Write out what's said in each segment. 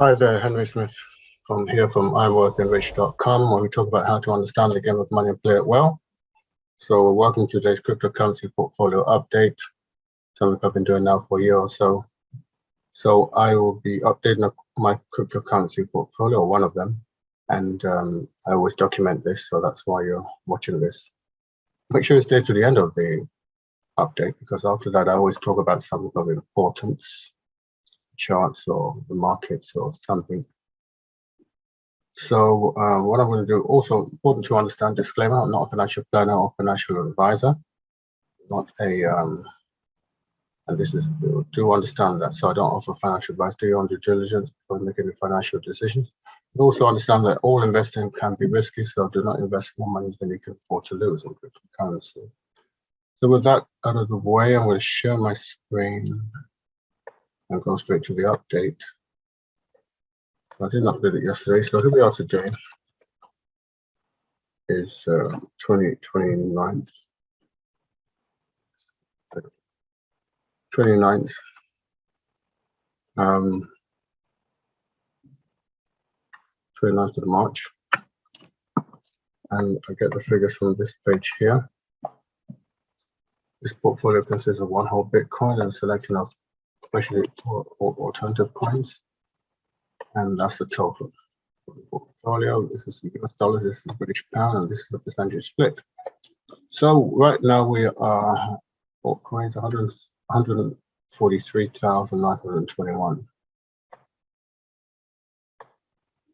Hi there, Henry Smith from IamWealthyandRich.com, where we talk about how to understand the game of money and play it well. So welcome to today's cryptocurrency portfolio update, something I've been doing now for a year or so. So I will be updating my cryptocurrency portfolio, one of them, and I always document this, so that's why you're watching this. Make sure you stay to the end of the update, because after that I always talk about something of importance, charts or the markets or something. So what I'm going to do, also important to understand, disclaimer, I'm not a financial planner or financial advisor, not a, and this is, do understand that. So I don't offer financial advice. Do your own due diligence before making any financial decisions. And also understand that all investing can be risky, so do not invest more money than you can afford to lose in cryptocurrency. So with that out of the way, I'm going to share my screen and go straight to the update. I didn't update it yesterday, so here we are today. Is 29th. 29th. 29th of March. And I get the figures from this page here. This portfolio consists of one whole Bitcoin and a selection of especially alternative coins. And that's the total portfolio. This is US dollars, this is British pound, and this is the percentage split. So right now we are altcoins 143,921.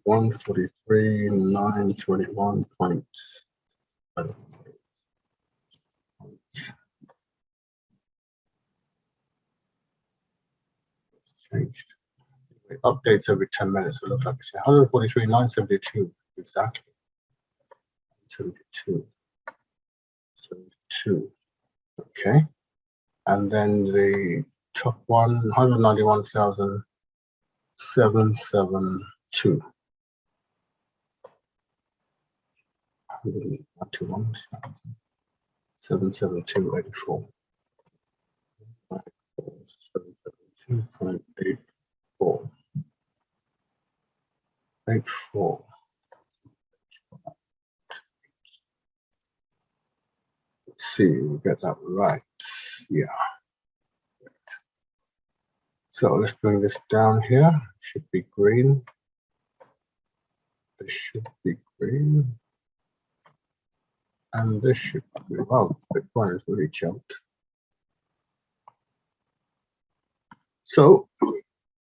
143,921. Changed. It updates every 10 minutes. So it looks like it's 143,972 exactly. 72. Okay. And then the top one, 191,772. 772.84. 772.84. 84. Let's see, we'll get that right. Yeah. So let's bring this down here. It should be green. This should be green. And this should be, wow, Bitcoin has really jumped. So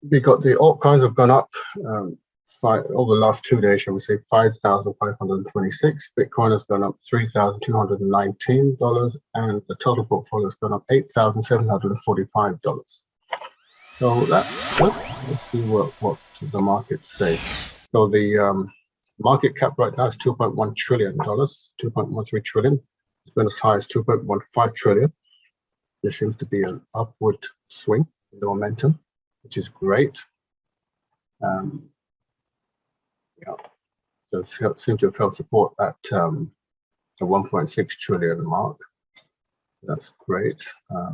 we got the altcoins have gone up over the last 2 days, shall we say, 5,526. Bitcoin has gone up $3,219, and the total portfolio has gone up $8,745. So that's good. Let's see what the markets say. So the market cap right now is $2.1 trillion, $2.13 trillion. It's been as high as $2.15 trillion. There seems to be an upward swing in the momentum, which is great. Yeah, so it seems to have helped support that the 1.6 trillion mark. That's great.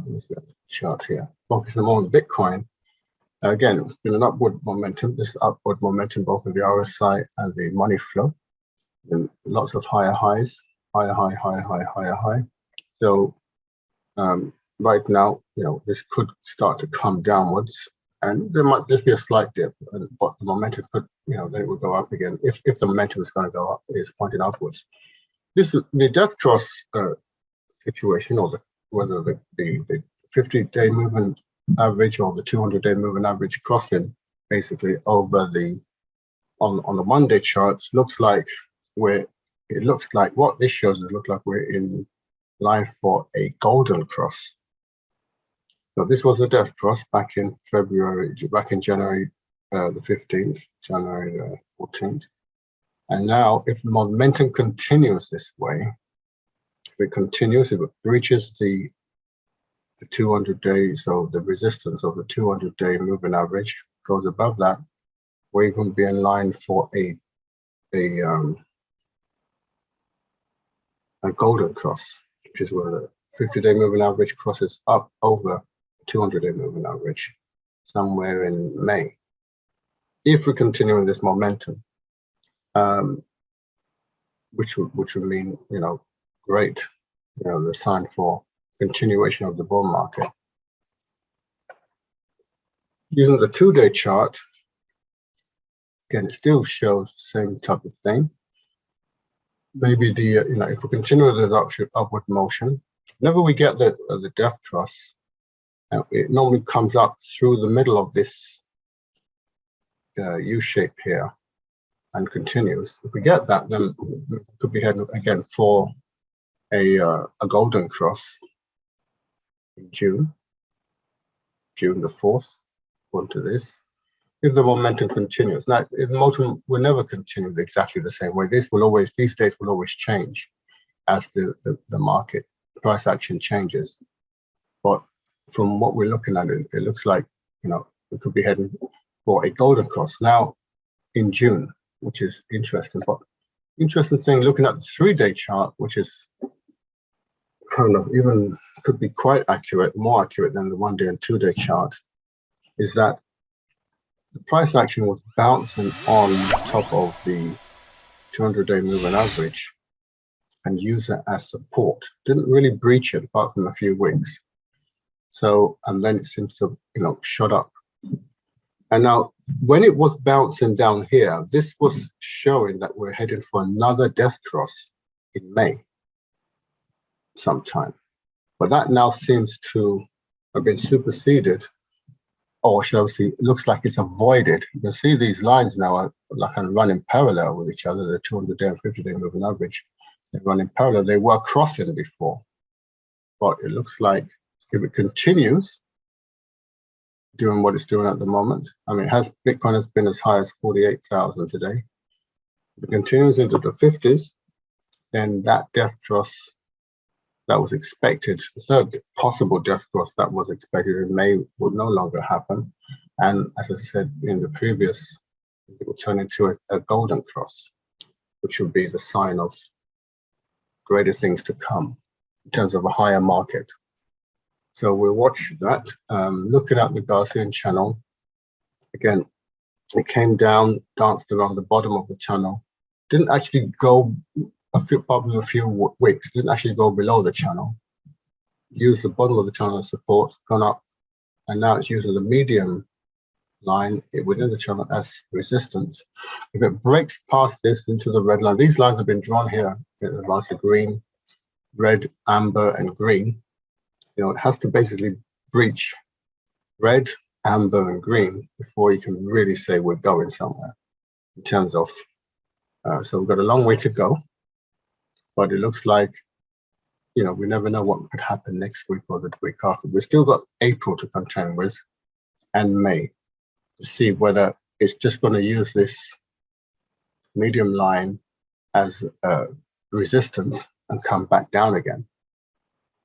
Let's get the chart here. Focusing more on Bitcoin. Again, it's been an upward momentum. This upward momentum both in the RSI and the money flow. And lots of higher highs, higher high. So right now, this could start to come downwards, and there might just be a slight dip, but the momentum could, then it will go up again. If the momentum is going to go up, it's pointing upwards. The death cross situation, or whether the 50-day moving average or the 200-day moving average crossing, basically over on the Monday charts, looks like what this shows is look like we're in line for a golden cross. So this was the death cross back in January the 15th, January the 14th. And now if momentum continues this way, if it breaches the 200-day, so the resistance of the 200-day moving average goes above that, we're going to be in line for a golden cross, which is where the 50-day moving average crosses up over 200-day moving average somewhere in May. if we're continuing this momentum, which would mean, great, the sign for continuation of the bull market. Using the 2-day chart, again, it still shows the same type of thing. Maybe the, if we continue this upward motion, whenever we get the death cross, it normally comes up through the middle of this U shape here and continues. If we get that, then we could be heading again for a golden cross in June the 4th, according to this, if the momentum continues. Now, if the momentum will never continue exactly the same way, these dates will always change as the market price action changes. But from what we're looking at, it looks like, we could be heading for a golden cross now in June, which is interesting. But interesting thing, looking at the 3-day chart, which is kind of even could be quite accurate, more accurate than the 1-day and 2-day chart, is that the price action was bouncing on top of the 200-day moving average and used it as support. Didn't really breach it apart from a few weeks. So, and then it seems to, shot up. And now, when it was bouncing down here, this was showing that we're headed for another death cross in May sometime. But that now seems to have been superseded, or shall we see, it looks like it's avoided. You can see these lines now are like running parallel with each other, the 200-day and 50-day moving average. They're running parallel. They were crossing before, but it looks like if it continues doing what it's doing at the moment, Bitcoin has been as high as 48,000 today. If it continues into the 50s, then that death cross that was expected, the third possible death cross that was expected in May, would no longer happen. And as I said in the previous, it will turn into a golden cross, which would be the sign of greater things to come in terms of a higher market. So we'll watch that. Looking at the Gaussian channel, again, it came down, danced around the bottom of the channel, didn't actually go a few weeks, didn't actually go below the channel, used the bottom of the channel as support, gone up, and now it's using the medium line within the channel as resistance. If it breaks past this into the red line, these lines have been drawn here in advance of green, red, amber, and green. It has to basically breach red, amber, and green before you can really say we're going somewhere in terms of, so we've got a long way to go, but it looks like, we never know what could happen next week or the week after. We've still got April to contend with and May to see whether it's just going to use this medium line as resistance and come back down again.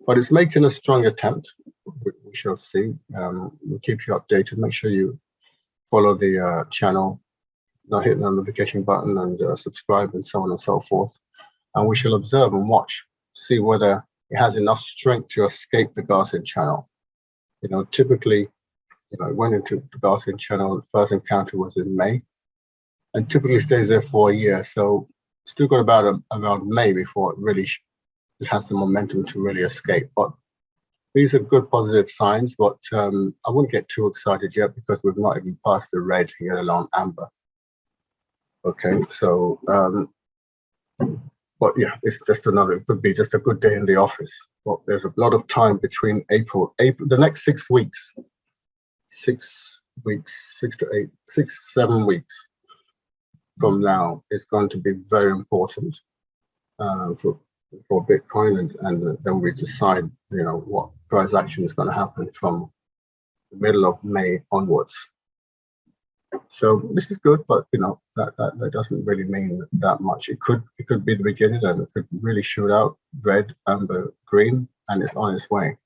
But it's making a strong attempt. We shall see. We'll keep you updated. Make sure you follow the channel, hit the notification button and subscribe and so on and so forth. And we shall observe and watch, see whether it has enough strength to escape the Gaussian channel. Typically, it went into the Gaussian channel. The first encounter was in May, and typically stays there for a year. So still got about around May before it really just has the momentum to really escape. But these are good positive signs, but I wouldn't get too excited yet because we've not even passed the red, yet alone amber. Okay, so, but yeah, it's just it could be just a good day in the office. But there's a lot of time between April, the next 6 weeks, 7 weeks from now is going to be very important for Bitcoin, and then we decide, what price action is going to happen from the middle of May onwards. So this is good, but that doesn't really mean that much. It could be the beginning, and it could really shoot out red, amber, green, and it's on its way.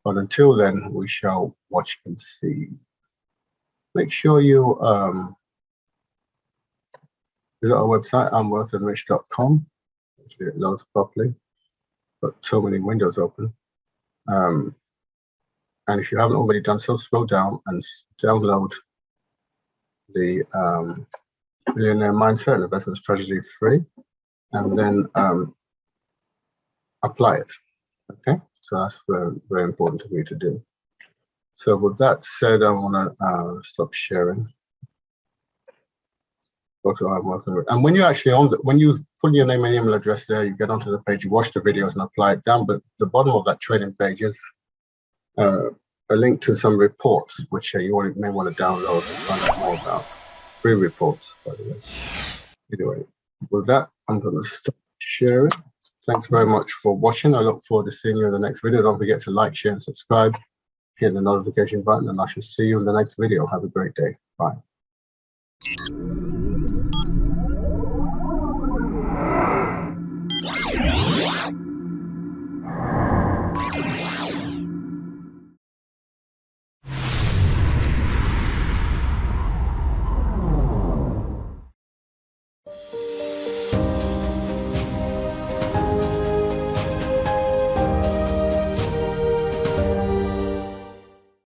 But until then, we shall watch and see. Make sure you visit our website, IamWealthyandRich.com. Actually, it loads properly. Got so many windows open. And if you haven't already done so, scroll down and download the Millionaire Mindset and Investment Strategy free, and then apply it. Okay, so that's very, very important to me to do. So with that said, I want to stop sharing. Go to IamWealthyandRich. And when you're actually on when you put your name and email address there, you get onto the page, you watch the videos and apply it down. But the bottom of that training page is a link to some reports, which you may want to download and find out more about. Free reports, by the way. Anyway, with that, I'm going to stop sharing. Thanks very much for watching. I look forward to seeing you in the next video. Don't forget to like, share, and subscribe. Hit the notification button, and I shall see you in the next video. Have a great day. Bye.